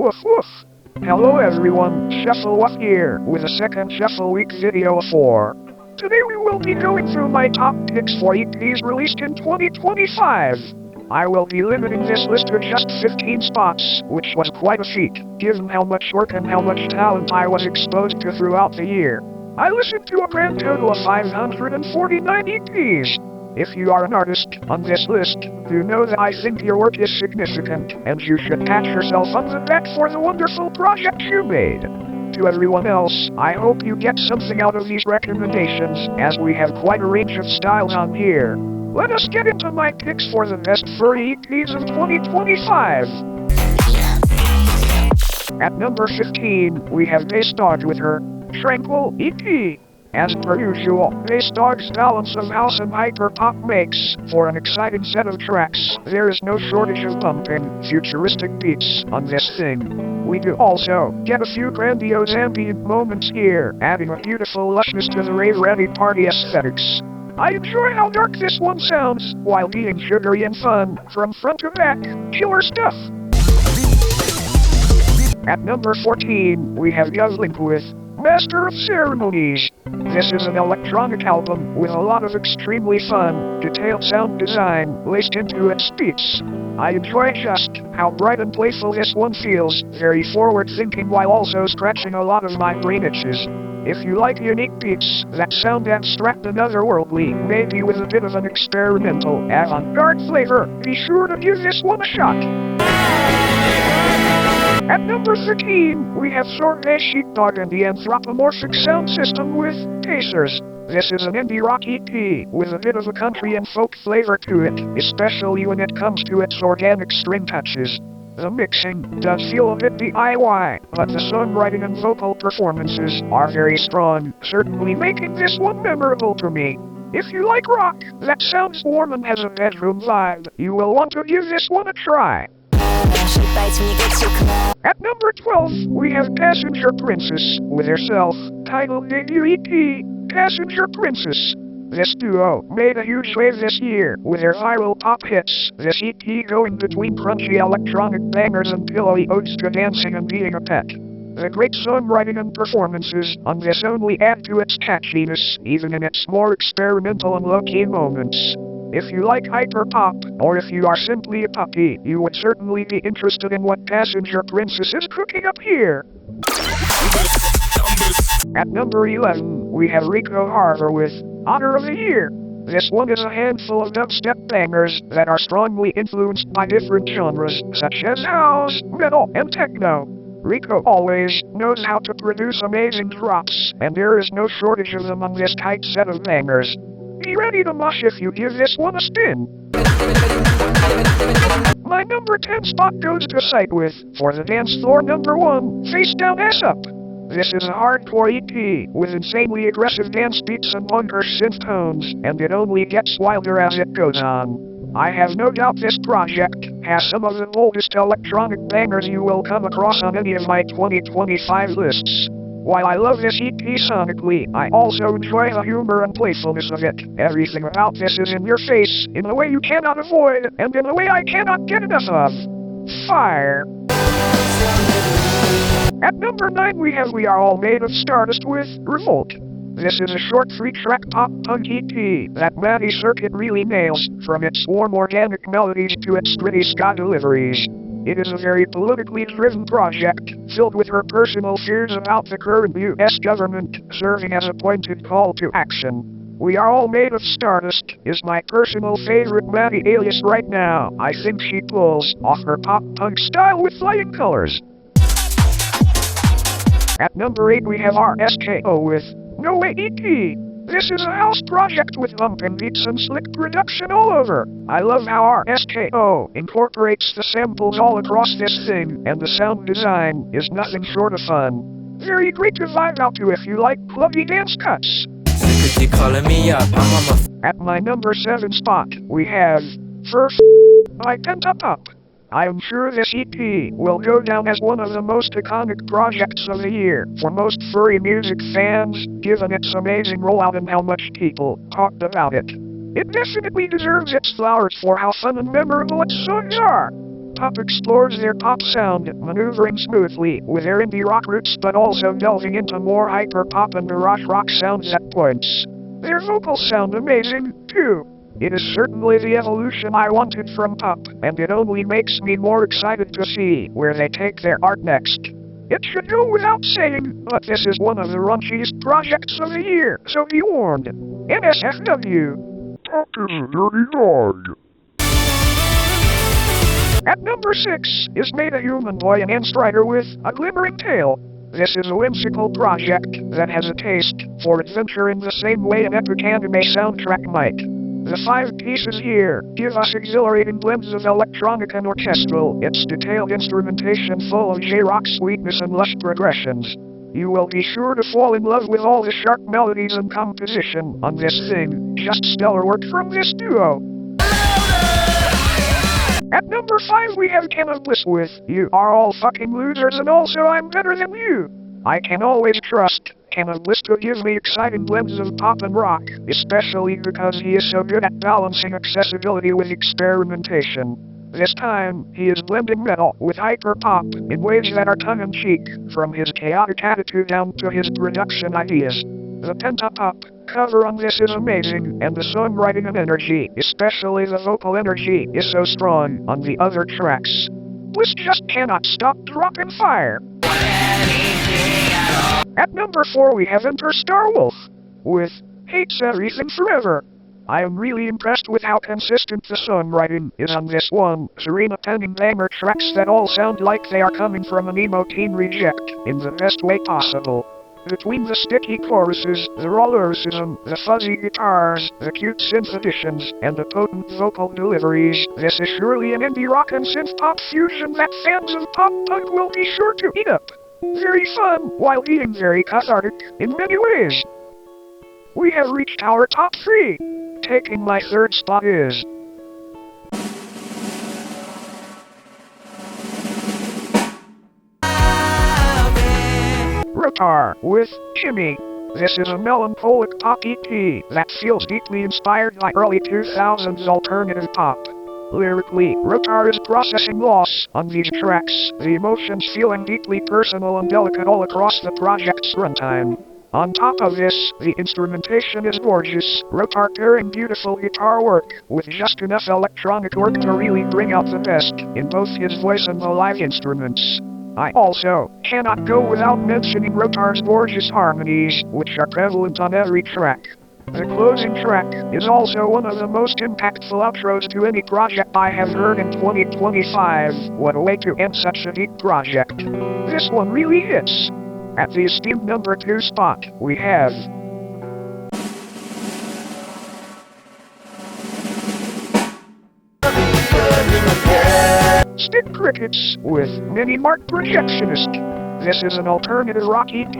Woof woof. Hello everyone, Shuffleweek here, with a second Shuffleweek video for. Today we will be going through my top picks for EPs released in 2025. I will be limiting this list to just 15 spots, which was quite a feat, given how much work and how much talent I was exposed to throughout the year. I listened to a grand total of 549 EPs. If you are an artist on this list, you know that I think your work is significant, and you should pat yourself on the back for the wonderful project you made. To everyone else, I hope you get something out of these recommendations, as we have quite a range of styles on here. Let us get into my picks for the best furry EPs of 2025. At number 15, we have Nstryder with her Tranquil EP. As per usual, Nstryder's balance of house and hyperpop makes for an exciting set of tracks. There is no shortage of bumping, futuristic beats on this thing. We do also get a few grandiose ambient moments here, adding a beautiful lushness to the rave-ready party aesthetics. I enjoy how dark this one sounds, while being sugary and fun, from front to back. Killer stuff! At number 14, we have Glimmering with Master of Ceremonies. This is an electronic album with a lot of extremely fun, detailed sound design laced into its beats. I enjoy just how bright and playful this one feels, very forward-thinking while also scratching a lot of my brain itches. If you like unique beats that sound abstract and otherworldly, maybe with a bit of an experimental, avant-garde flavor, be sure to give this one a shot. At number 13, we have Sorbet Sheepdog and the Anthropomorphic Sound System with Pacers. This is an indie rock EP with a bit of a country and folk flavor to it, especially when it comes to its organic string touches. The mixing does feel a bit DIY, but the songwriting and vocal performances are very strong, certainly making this one memorable to me. If you like rock that sounds warm and has a bedroom vibe, you will want to give this one a try. At number 12, we have Passenger Princess with her self-titled debut EP, Passenger Princess. This duo made a huge wave this year with their viral pop hits, this EP going between crunchy electronic bangers and pillowy odes to dancing and being a pet. The great songwriting and performances on this only add to its catchiness, even in its more experimental and low-key moments. If you like hyperpop, or if you are simply a puppy, you would certainly be interested in what Passenger Princess is cooking up here. At number 11, we have Ricco Harver with Honor of the Year. This one is a handful of dubstep bangers that are strongly influenced by different genres, such as house, metal, and techno. Ricco always knows how to produce amazing drops, and there is no shortage of them on this tight set of bangers. Be ready to mush if you give this one a spin. My number 10 spot goes to Sight with, for the dance floor number 1, Face Down Ass Up. This is a hardcore EP with insanely aggressive dance beats and longer synth tones, and it only gets wilder as it goes on. I have no doubt this project has some of the boldest electronic bangers you will come across on any of my 2025 lists. While I love this EP sonically, I also enjoy the humor and playfulness of it. Everything about this is in your face, in a way you cannot avoid, and in a way I cannot get enough of. Fire! At number 9 we have We Are All Made of Stardust with Revolt. This is a short 3-track pop-punk EP that Maddie Circuit really nails, from its warm organic melodies to its gritty ska deliveries. It is a very politically driven project, filled with her personal fears about the current US government, serving as a pointed call to action. We Are All Made of Stardust is my personal favorite Maddie alias right now. I think she pulls off her pop-punk style with flying colors. At number 8 we have RSKO with No.way.ep. This is a house project with bumping beats and slick production all over. I love how RSKO incorporates the samples all across this thing, and the sound design is nothing short of fun. Very great to vibe out to if you like clubby dance cuts. At my number 7 spot, we have FURF by Pent Up Pup. I am sure this EP will go down as one of the most iconic projects of the year for most furry music fans, given its amazing rollout and how much people talked about it. It definitely deserves its flowers for how fun and memorable its songs are. Up explores their pop sound, maneuvering smoothly with their indie rock roots but also delving into more hyperpop and garage rock sounds at points. Their vocals sound amazing, too. It is certainly the evolution I wanted from pop, and it only makes me more excited to see where they take their art next. It should go without saying, but this is one of the raunchiest projects of the year, so be warned. NSFW. Pop is a dirty dog. At number 6 is MetaHumanBoi and Nstryder with A Glimmering Tale. This is a whimsical project that has a taste for adventure in the same way an epic anime soundtrack might. The 5 pieces here give us exhilarating blends of electronic and orchestral, its detailed instrumentation full of J-rock sweetness and lush progressions. You will be sure to fall in love with all the sharp melodies and composition on this thing. Just stellar work from this duo. At number 5 we have Bliss with You Are All Fucking Losers and Also I'm Better Than You. I can always trust Bliss to give me exciting blends of pop and rock, especially because he is so good at balancing accessibility with experimentation. This time, he is blending metal with hyperpop in ways that are tongue-in-cheek, from his chaotic attitude down to his production ideas. The Pent Up Pup cover on this is amazing, and the songwriting and energy, especially the vocal energy, is so strong on the other tracks. Bliss just cannot stop dropping fire. At number 4 we have Starwolf with Hates Everything Forever. I am really impressed with how consistent the songwriting is on this one. Serena penning banger tracks that all sound like they are coming from an emo teen reject in the best way possible. Between the sticky choruses, the raw lyricism, the fuzzy guitars, the cute synth additions, and the potent vocal deliveries, this is surely an indie rock and synth pop fusion that fans of pop punk will be sure to eat up. Very fun, while being very cathartic in many ways. We have reached our top 3. Taking my 3rd spot is Rotar with Kimmy. This is a melancholic pop EP that feels deeply inspired by early 2000s alternative pop. Lyrically, Rotar is processing loss on these tracks, the emotions feeling deeply personal and delicate all across the project's runtime. On top of this, the instrumentation is gorgeous, Rotar pairing beautiful guitar work with just enough electronic work to really bring out the best in both his voice and the live instruments. I also cannot go without mentioning Rotar's gorgeous harmonies, which are prevalent on every track. The closing track is also one of the most impactful outros to any project I have heard in 2025. What a way to end such a deep project. This one really hits. At the esteemed number 2 spot, we have Stick Crickets with Mart Projectionist. This is an alternative rock EP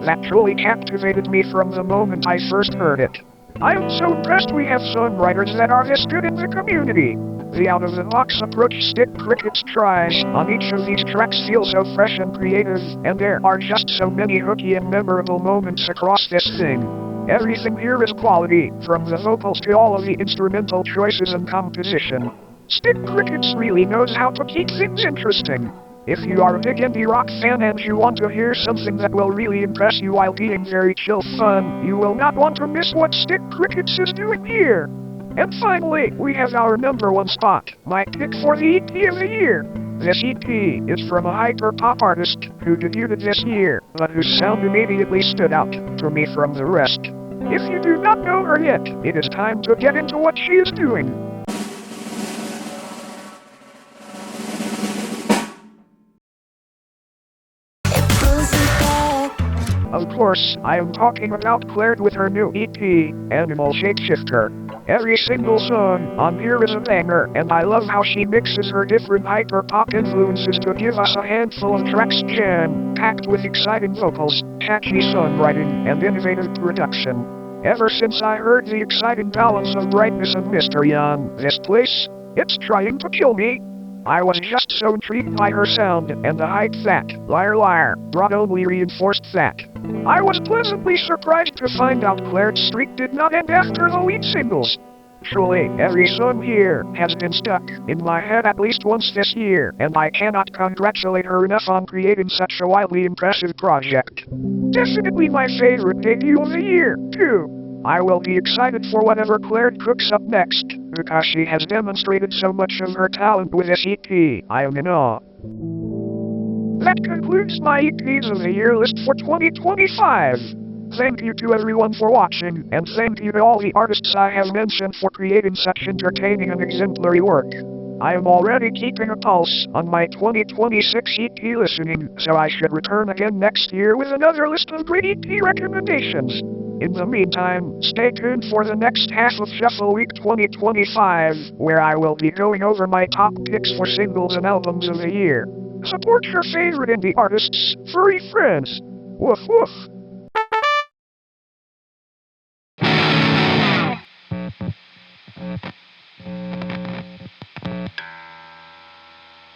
that truly captivated me from the moment I first heard it. I am so impressed we have songwriters that are this good in the community. The out-of-the-box approach Stick Crickets tries on each of these tracks feels so fresh and creative, and there are just so many hooky and memorable moments across this thing. Everything here is quality, from the vocals to all of the instrumental choices and composition. Stick Crickets really knows how to keep things interesting. If you are a big indie rock fan and you want to hear something that will really impress you while being very chill fun, you will not want to miss what Stick Crickets is doing here. And finally, we have our number 1 spot, my pick for the EP of the year. This EP is from a hyperpop artist who debuted this year, but whose sound immediately stood out to me from the rest. If you do not know her yet, it is time to get into what she is doing. Of course, I am talking about Claire with her new EP, Animal Shapeshifter. Every single song on here is a banger, and I love how she mixes her different hyperpop influences to give us a handful of tracks jam-packed with exciting vocals, catchy songwriting, and innovative production. Ever since I heard the exciting balance of brightness and mystery on this place, it's trying to kill me. I was just so intrigued by her sound, and the hype that Liar Liar brought only reinforced that. I was pleasantly surprised to find out Claire's streak did not end after the lead singles. Truly, every song here has been stuck in my head at least once this year, and I cannot congratulate her enough on creating such a wildly impressive project. Definitely my favorite debut of the year, too. I will be excited for whatever Claire cooks up next, because she has demonstrated so much of her talent with this EP. I am in awe. That concludes my EPs of the year list for 2025. Thank you to everyone for watching, and thank you to all the artists I have mentioned for creating such entertaining and exemplary work. I am already keeping a pulse on my 2026 EP listening, so I should return again next year with another list of great EP recommendations. In the meantime, stay tuned for the next half of Shuffleweek 2025, where I will be going over my top picks for singles and albums of the year. Support your favorite indie artists, furry friends. Woof woof.